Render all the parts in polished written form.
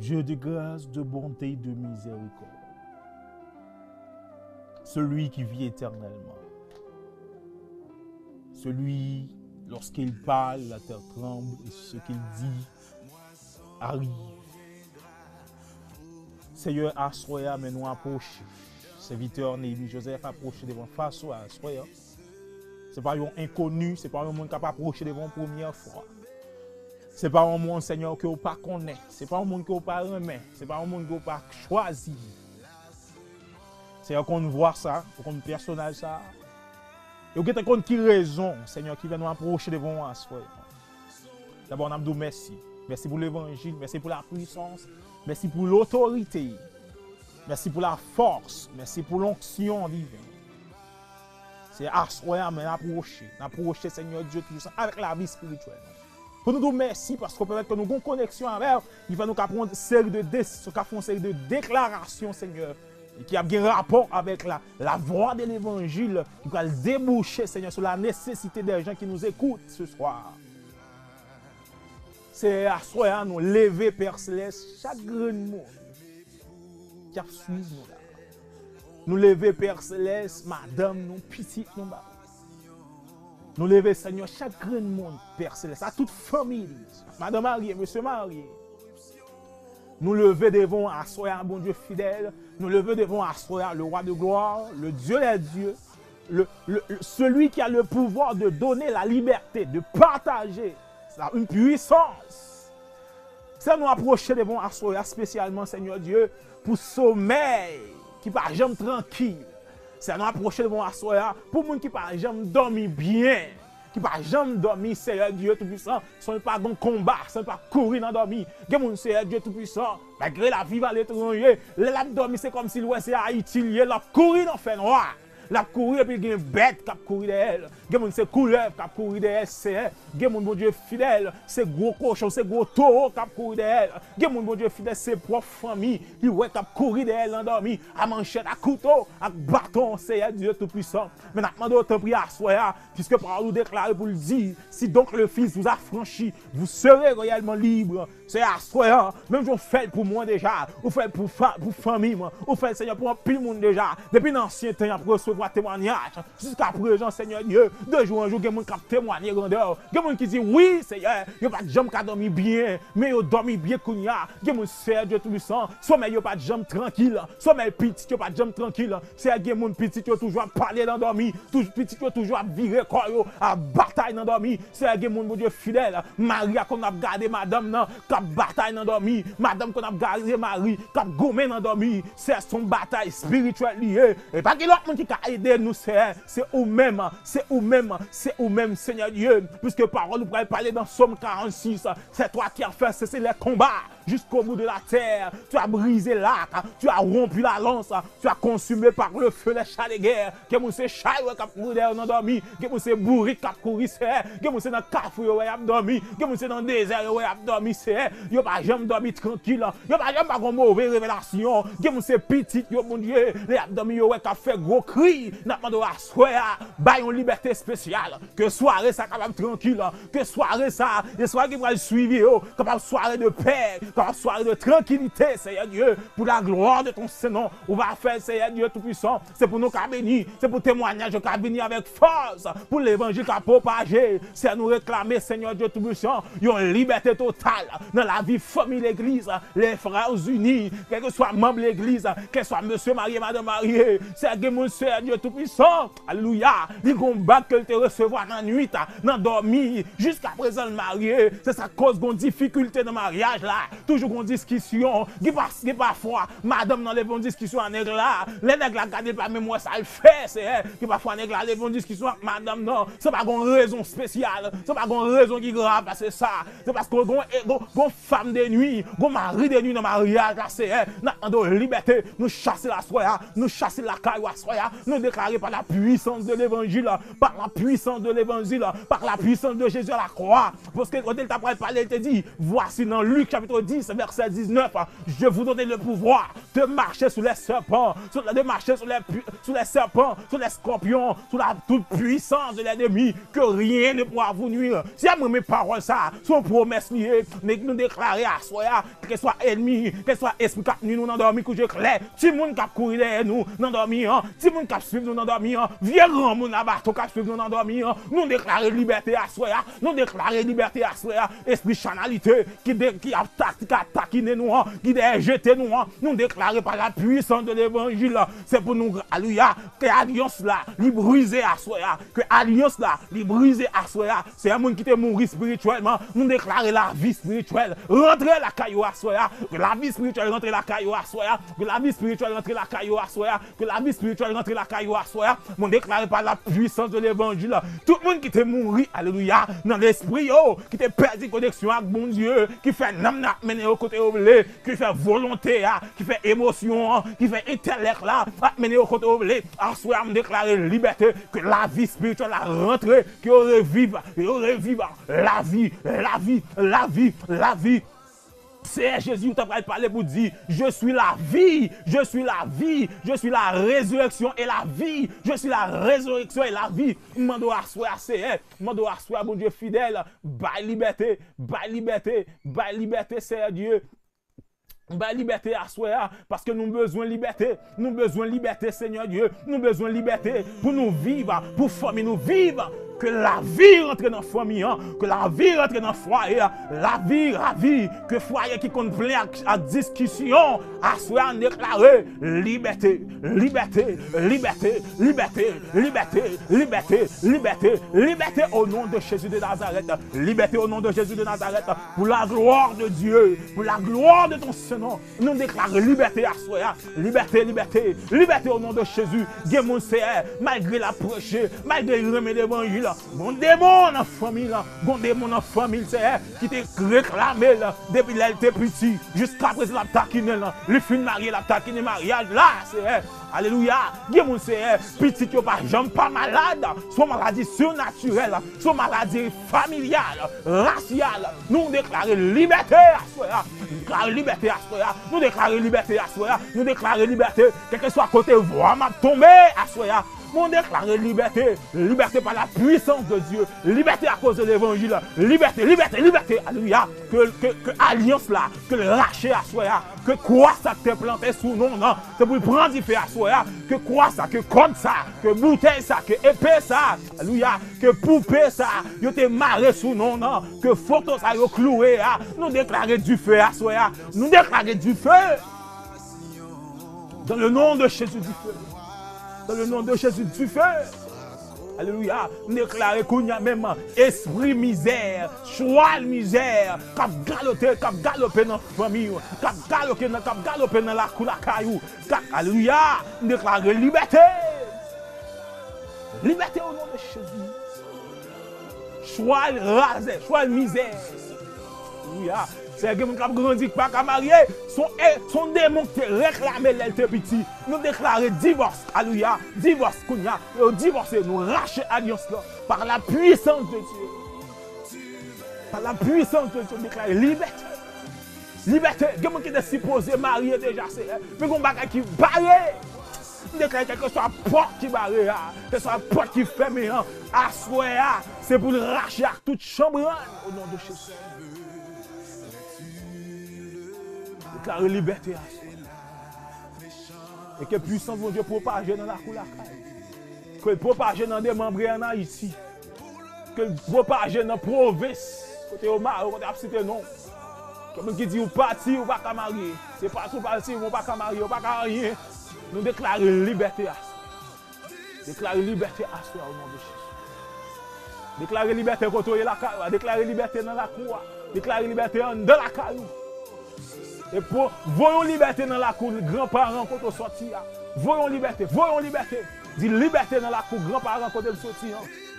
Dieu de grâce, de bonté, de miséricorde. Celui qui vit éternellement. Celui, lorsqu'il parle, la terre tremble et ce qu'il dit arrive. Seigneur, assoya, mais nous approcher. Serviteur Néhémie Joseph approché devant face à assoya. Ce n'est pas un inconnu, ce n'est pas un monde qui n'a pas approché devant la première fois. Ce n'est pas un monde, Seigneur, que vous ne connaissez pas. Ce n'est pas un monde que vous ne remet. Ce n'est pas un monde que vous n'avez pas choisi. Seigneur, qu'on voit ça, qu'on personnage ça. Et vous avez qui raison, Seigneur, qui vient nous approcher devant assoya. D'abord, on a dit merci. Merci pour l'évangile, merci pour la puissance, merci pour l'autorité, merci pour la force, merci pour l'onction divine. C'est assoya, mais approcher, Seigneur Dieu Tout-Puissant, avec la vie spirituelle. Pour nous dire merci, parce qu'on peut que nous avons une connexion avec, il va nous prendre une série de déclarations, Seigneur, et qui a un rapport avec la voix de l'évangile, qui va déboucher, Seigneur, sur la nécessité des gens qui nous écoutent ce soir. C'est à soi nous lever, Père Céleste, chaque grand monde qui a suivi nous là. Nous lever, Père Céleste, Madame, nous petite, nous bas. Nous lever, Seigneur, chaque grand monde, Père Céleste, à toute famille, Madame mariée, Monsieur marié. Nous lever devant à soi, bon Dieu fidèle. Nous lever devant à soi, le roi de gloire, le Dieu des dieux, celui qui a le pouvoir de donner la liberté, de partager. Une puissance. C'est nous approcher devant Assoya spécialement, Seigneur Dieu, pour sommeil qui pas jamais tranquille. C'est nous approcher devant Assoya pour les gens qui pas jamais dormi bien, qui pas jamais dormi, Seigneur Dieu Tout-Puissant, ce n'est pas un combat, ce n'est pas courir dans dormi. Mon Seigneur Dieu Tout-Puissant, malgré la vie à l'étranger, l'abdomen c'est comme si l'ouest c'est Haïti, l'a courir dans le fait noir. La courir et puis il y a une bête qui a couru derrière. Il y a une couleuvre qui a couru derrière. Il y a un bon Dieu fidèle. C'est gros cochon, c'est gros taureau qui a couru derrière. Il y a un bon Dieu fidèle, c'est propre famille. Il y a couru derrière l'endormi. À manchette, à couteau, à bâton. C'est Dieu Tout-Puissant. Mais nous demandons autant prier à soi, puisque par nous déclarer pour le dire, si donc le Fils vous a franchi, vous serez réellement libre. C'est à soi, même si on fait pour moi déjà, on fait pour famille, on fait Seigneur pour un pile monde déjà. Depuis l'ancien temps, après recevoir témoignage, jusqu'à présent, Seigneur Dieu, de jour en jour, il y a des gens qui témoignent grandeur. Il y a des gens qui disent oui, Seigneur, il n'y a pas de gens qui dorment bien, mais ils dorment bien qu'on y a. Il y a des gens, Seigneur Dieu Tout-Puissant, sommeil, il n'y a pas de gens tranquille, sommeil petit, il n'y a pas de gens tranquille. C'est des gens petit qui ont toujours à parler dans dormi, petit qui ont toujours à virer corps, à bataille dans dormi. C'est des gens, mon Dieu fidèle, Maria qu'on a gardé, madame, qui a bataille dans dormi, madame qu'on a gardé, Marie, qui a gommé dans dormi. C'est son bataille spirituelle liée. Et pas qu'il y a d'autres qui a aidé nous, c'est vous-même, Seigneur Dieu, puisque parole, nous pourrons parler dans Somme 46, c'est toi qui as fait cesser les combats jusqu'au bout de la terre, tu as brisé l'arc, tu as rompu la lance, tu as consumé par le feu les chats de guerre, que mon c'est chat qui a couru derrière nous dormi, que mon c'est bourri qui a couru, que mon c'est dans le cafou qui a dormi, que mon c'est dans le désert qui a dormi, il n'y a pas jamais dormi tranquille, il n'y a pas jamais une mauvaise révélation, que mon c'est petit, mon Dieu, les a dormi, qui a fait gros cri, n'a pas de soir, bail une liberté spéciale, que soirée ça capable tranquille, que soirée ça, des soirées qui vont suivre, capable soirée de paix, capable soirée de tranquillité, Seigneur Dieu, pour la gloire de ton Saint-Nom, on va faire, Seigneur Dieu Tout-Puissant, c'est pour nous qu'à bénir, c'est pour témoignage qu'à bénir avec force, pour l'évangile qu'à propager, c'est à nous réclamer, Seigneur Dieu Tout-Puissant, une liberté totale dans la vie famille l'église, les frères unis, quel que soit membre de l'église, quel soit monsieur marié, madame mariée, c'est que mon Seigneur Dieu Tout-Puissant, alléluia, les combats que te recevoir dans la nuit, dans dormir, jusqu'à présent le marié, c'est ça cause d'une difficulté dans le mariage là, toujours une discussion, qui parfois, madame dans les bonnes discussions en nègre là, les nègres là, regardez pas même moi ça le fait, c'est qui parfois nègre là, les bonnes discussions avec madame non, c'est pas une raison spéciale, c'est pas une raison qui grave, c'est ça, c'est parce qu'on une femme de nuit, un mari de nuit dans le mariage là, c'est nous liberté, nous chasser la soya, nous chasser la caille à soya, nous déclarer par la puissance de l'évangile, par la puissance de l'évangile, par la puissance de Jésus à la croix, parce que quand il t'a parlé, il te dit, voici dans Luc chapitre 10, 6, verset 19. Je vous donne le pouvoir de marcher sur les serpents, de marcher sur les serpents, sur les scorpions, sur la toute puissance de l'ennemi, que rien ne pourra vous nuire. Si mes paroles, ça, sont promesses liées, nous déclarer à soi, que ce soit ennemi, que ce soit esprit qui nous endormi, que je clair, si moun qui courir derrière nous, endormi, si moun qui suivre nous endormi, viens grand moun à bateau qui suivre nous endormi, nous déclarer liberté à soi, nous déclarer liberté à soi, esprit chanalité qui attaque nous, qui a jeté nous, nous déclarer par la puissance de l'évangile, c'est pour nous, alléluia, que alliance là, li briser à soi, que alliance là, li briser à soi, c'est un monde qui te mourir spirituellement, nous déclarer la vie spirituelle, rentrer la caillou à soi, que la vie spirituelle rentre la caillou à soi, que la vie spirituelle rentre la caillou à soi, que la vie spirituelle rentre la caillou à soi, nous déclarer par la puissance de l'évangile, tout le monde qui te mourir, alléluia, dans l'esprit, qui te perdu connexion avec mon Dieu, qui fait namna mener au côté oublé, qui fait volonté, qui fait émotion, qui fait intellect là, mener au côté oublé, à soi, me déclarer liberté, que la vie spirituelle a rentré, que revive la vie, la vie, la vie, la vie. C'est Jésus qui t'a parlé pour dire, je suis la vie, je suis la vie, je suis la résurrection et la vie, je suis la résurrection et la vie. Mando à soi, c'est mando à soi, bon Dieu fidèle, bail liberté, c'est Dieu. Bah, liberté à soi, parce que nous avons besoin de liberté. Nous avons besoin de liberté, Seigneur Dieu. Nous avons besoin de liberté pour nous vivre, pour famille nous vivre. Que la vie rentre dans la famille, que la vie rentre dans le foyer, la vie, que foyer qui compte plein à discussion, à soi déclarer liberté, liberté, liberté, liberté, liberté, liberté, liberté, liberté au nom de Jésus de Nazareth, liberté au nom de Jésus de Nazareth, pour la gloire de Dieu, pour la gloire de ton Seigneur, nous déclarons liberté à soi, liberté, liberté, liberté au nom de Jésus, Dieu mon Seigneur, malgré la prêcher, malgré le remède l'évangile, bon démon en famille, bon démon en famille, c'est qui te réclamé depuis l'elle était petit, jusqu'à présent la taquine, le film marié, la taquine mariage, là, c'est alléluia, Dieu mon Seigneur, petit qui pas jamais pas malade, soit maladie surnaturelle, soit maladie familiale, raciale, nous déclarons liberté à soi, nous déclarons liberté à soi, nous déclarons liberté à soi, nous déclarons liberté, quel que soit côté voix m'a tombé à soi. On déclare liberté, liberté par la puissance de Dieu, liberté à cause de l'évangile, liberté, liberté, liberté, alléluia, que alliance là, que le rachet à soi, que quoi ça te planté sous nom, non, c'est pour prendre du fait à soi, que quoi ça, que compte ça, que bouteille ça, que épée ça, alléluia, que poupée ça, yo te marré sous nom, non, que photo ça yo cloué, nous déclarer du feu à soi, nous déclarer du feu, dans le nom de Jésus du feu. Dans le nom de Jésus du feu. Alléluia. Déclarer qu'on y a même esprit misère, choix misère, cap galopé dans la famille, cap galopé dans la cour la caillou. Alléluia. Déclarer liberté. Liberté au nom de Jésus. Choix rasé, choix misère. Alléluia. C'est que mon cap grandi pas qu'à marier, son démon qui réclamait l'être petit. Nous déclarer divorce, alléluia, divorce qu'on a, divorcer, nous racher alliance là par la puissance de Dieu. Par la puissance de Dieu, déclarer liberté. Liberté, il y a qui est supposé marier déjà, c'est mais qu'on bagage qui barré. Déclarer quelque chose à porte qui barré, que ce soit porte qui ferme, à soi, c'est pour le racher à toute chambre au nom de Jésus. Déclare liberté à soi. Et que puissance mon Dieu propage dans la cour la caille. Que propage dans des membres en Haïti. Que propage dans la province. Côté Omar, côté Absité non. Comme qui dit ou parti ou pas qu'à marier. C'est pas tout parti ou pas qu'à marier ou pas qu'à rien. Nous déclarons liberté à soi. Déclarer liberté à soi au nom de Jésus. Déclarer liberté contre la caille. Déclarer liberté dans la cour. Déclarer liberté dans la caille. Et pour voyons liberté dans la cour, grands-parents quand on sortit. Voyons liberté, voyons liberté. Dis liberté dans la cour, grands-parents quand on sortit.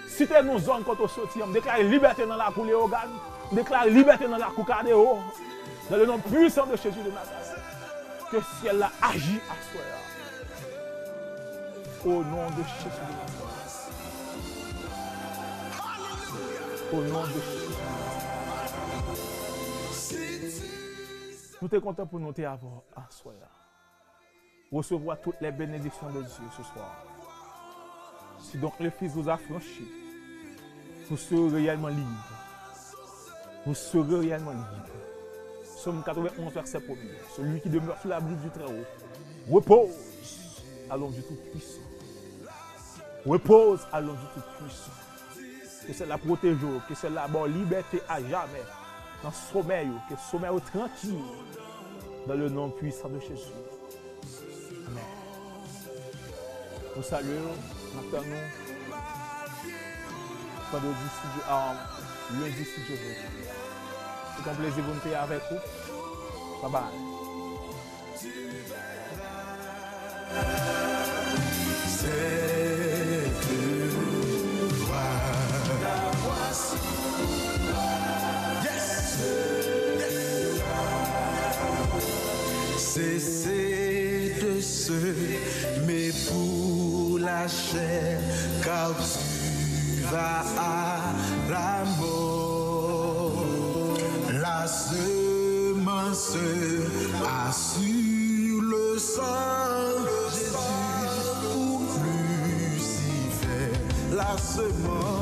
Citez nos zones quand on sortit. Déclare liberté dans la cour, les organes. Déclare liberté dans la cour, cardéo. Dans le nom puissant de Jésus de Nazareth. Que le ciel a agi à soi. Au nom de Jésus de Nazareth. Au nom de Jésus. Nous sommes contents pour nous avoir à soi. Recevoir toutes les bénédictions de Dieu ce soir. Si donc le Fils vous a franchi, vous serez réellement libre. Vous serez réellement libre. Psaume 91, verset 1er. Celui qui demeure sous l'abri du Très-Haut repose à l'ombre du Tout-Puissant. Repose à l'ombre du Tout-Puissant. Que cela protège, que cela bonne liberté à jamais. Dans ce sommeil, que ce sommeil tranquille. Dans le nom puissant de Jésus. Amen. Nous saluons, nous attendons. Lundi si Dieu veut. C'est un plaisir de vous être avec vous. Bye bye. Cessez de semer pour la chair, car tu vas à la mort. La semence assure le sang, Jésus pour Lucifer. La semence